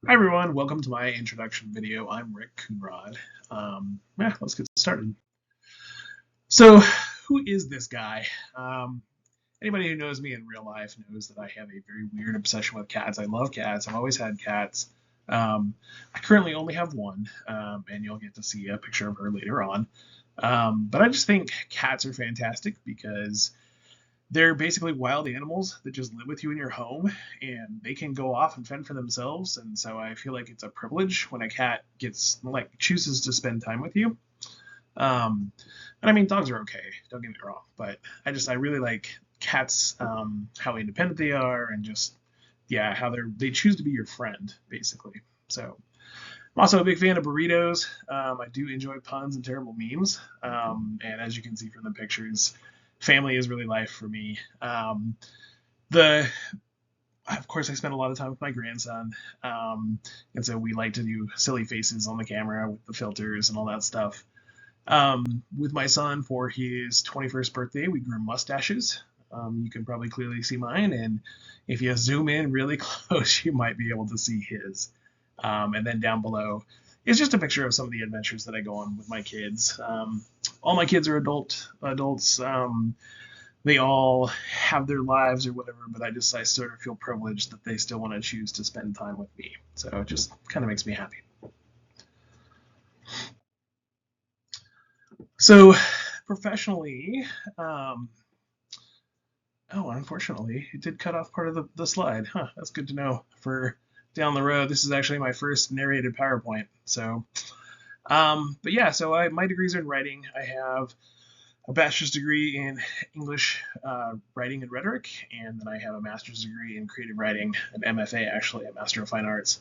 Hi everyone, welcome to my introduction video. I'm Rick Coonrod. Let's get started. So, who is this guy? Um, Anybody who knows me in real life knows that I have a very weird obsession with cats. I love cats. I've always had cats. I currently only have one, and you'll get to see a picture of her later on. But I just think cats are fantastic because they're basically wild animals that just live with you in your home and they can go off and fend for themselves. And so I feel like it's a privilege when a cat gets chooses to spend time with you. Um, and I mean, dogs are okay, don't get me wrong, but I really like cats, how independent they are and just, yeah, how they choose to be your friend, basically. So I'm also a big fan of burritos. I do enjoy puns and terrible memes. And as you can see from the pictures, family is really life for me. The Of course, I spend a lot of time with my grandson, and so we like to do silly faces on the camera with the filters and all that stuff. With my son for his 21st birthday, we grew mustaches. You can probably clearly see mine, and if you zoom in really close, you might be able to see his. And then down below is just a picture of some of the adventures that I go on with my kids. All my kids are adults. They all have their lives or whatever, but I sort of feel privileged that they still want to choose to spend time with me. So it just kind of makes me happy. So professionally, um, oh, unfortunately, it did cut off part of the slide. Huh, that's good to know for down the road. This is actually my first narrated PowerPoint. So, but yeah, my degrees are in writing. I have a bachelor's degree in English writing and rhetoric, and then I have a master's degree in creative writing, an MFA actually, a Master of Fine Arts.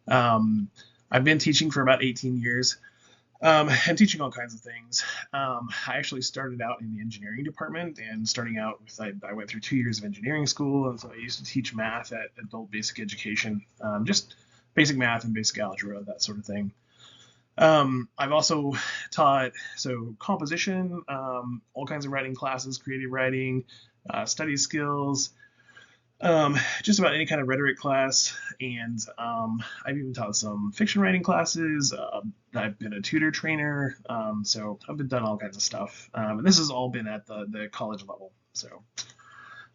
Um, I've been teaching for about 18 years. And teaching all kinds of things. I actually started out in the engineering department, and starting out with I went through 2 years of engineering school, and so I used to teach math at adult basic education, just basic math and basic algebra, that sort of thing. I've also taught composition, all kinds of writing classes, creative writing, study skills, just about any kind of rhetoric class, and I've even taught some fiction writing classes. I've been a tutor trainer, so I've been done all kinds of stuff, and this has all been at the college level. So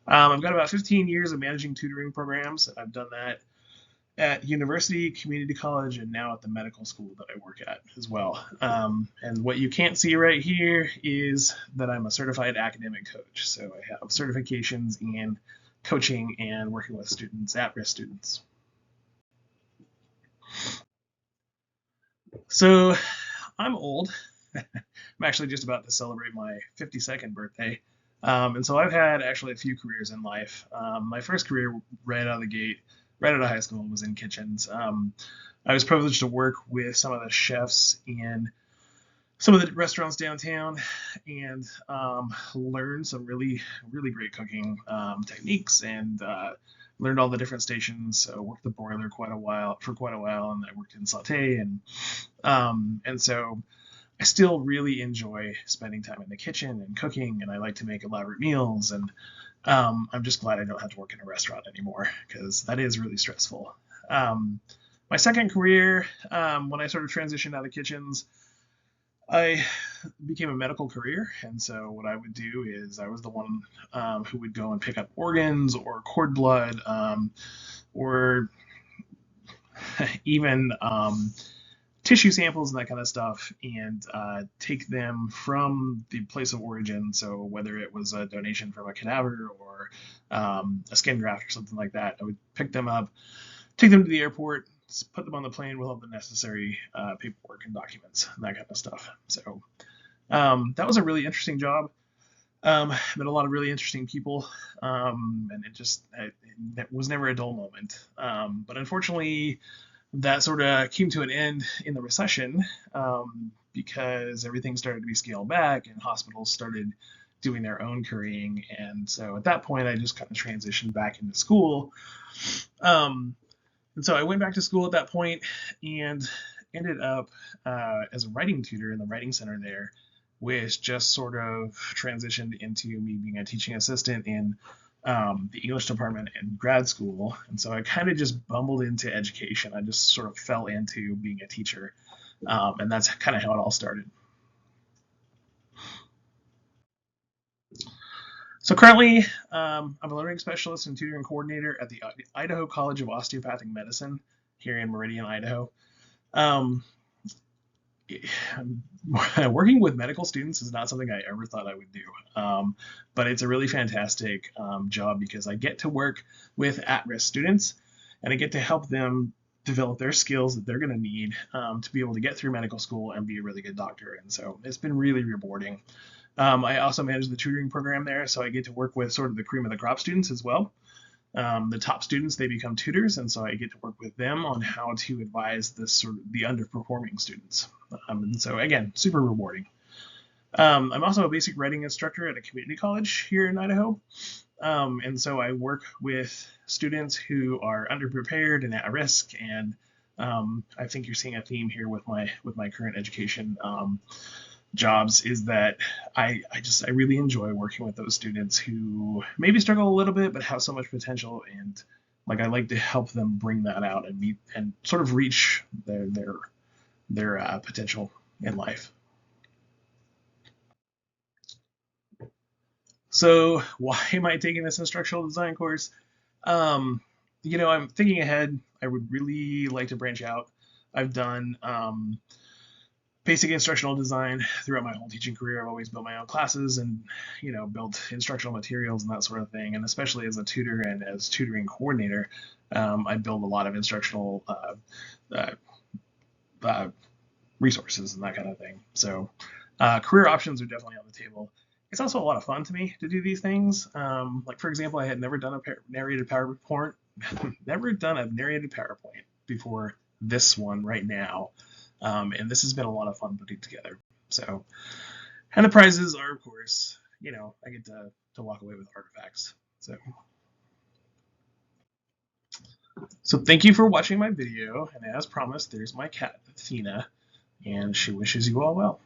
I've got about 15 years of managing tutoring programs. I've done that at university, community college, and now at the medical school that I work at as well. And what you can't see right here is that I'm a certified academic coach. So I have certifications in coaching and working with students, at-risk students. So I'm old. I'm actually just about to celebrate my 52nd birthday. And so I've had actually a few careers in life. My first career right out of the gate, right out of high school, was in kitchens. I was privileged to work with some of the chefs in some of the restaurants downtown and learn some really, really great cooking techniques and learned all the different stations. Worked the broiler for quite a while, and I worked in saute and so I still really enjoy spending time in the kitchen and cooking, and I like to make elaborate meals. And I'm just glad I don't have to work in a restaurant anymore because that is really stressful. My second career, when I sort of transitioned out of kitchens, I became a medical career, and so what I would do is I was the one who would go and pick up organs or cord blood, or even tissue samples and that kind of stuff, and take them from the place of origin. So whether it was a donation from a cadaver or a skin graft or something like that, I would pick them up, take them to the airport, put them on the plane with all the necessary paperwork and documents and that kind of stuff. So that was a really interesting job. Met a lot of really interesting people, and it was never a dull moment. But unfortunately, that sort of came to an end in the recession, because everything started to be scaled back and hospitals started doing their own currying. And so at that point, I just kind of transitioned back into school. And so I went back to school at that point and ended up as a writing tutor in the writing center there, which just sort of transitioned into me being a teaching assistant in the English department in grad school, and so I kind of just bumbled into education. I just sort of fell into being a teacher, and that's kind of how it all started. So currently, I'm a learning specialist and tutoring coordinator at the Idaho College of Osteopathic Medicine here in Meridian, Idaho. Um, Working with medical students is not something I ever thought I would do, but it's a really fantastic job because I get to work with at-risk students, and I get to help them develop their skills that they're going to need to be able to get through medical school and be a really good doctor. And so it's been really rewarding. I also manage the tutoring program there, so I get to work with sort of the cream of the crop students as well. The top students, they become tutors, and so I get to work with them on how to advise the underperforming students. And so again, super rewarding. I'm also a basic writing instructor at a community college here in Idaho, and so I work with students who are underprepared and at risk. And I think you're seeing a theme here with my current education jobs is that I really enjoy working with those students who maybe struggle a little bit but have so much potential, and like I like to help them bring that out and meet and sort of reach their potential in life. So why am I taking this instructional design course? Um, I'm thinking ahead. I would really like to branch out. I've done basic instructional design throughout my whole teaching career. I've always built my own classes and, built instructional materials and that sort of thing. And especially as a tutor and as tutoring coordinator, I build a lot of instructional uh, uh, resources and that kind of thing. So career options are definitely on the table. It's also a lot of fun to me to do these things. Like for example, I had never done a narrated PowerPoint, never done a narrated PowerPoint before this one right now. And this has been a lot of fun putting together. So, and the prizes are, of course, I get to walk away with artifacts. So thank you for watching my video. And as promised, there's my cat, Athena, and she wishes you all well.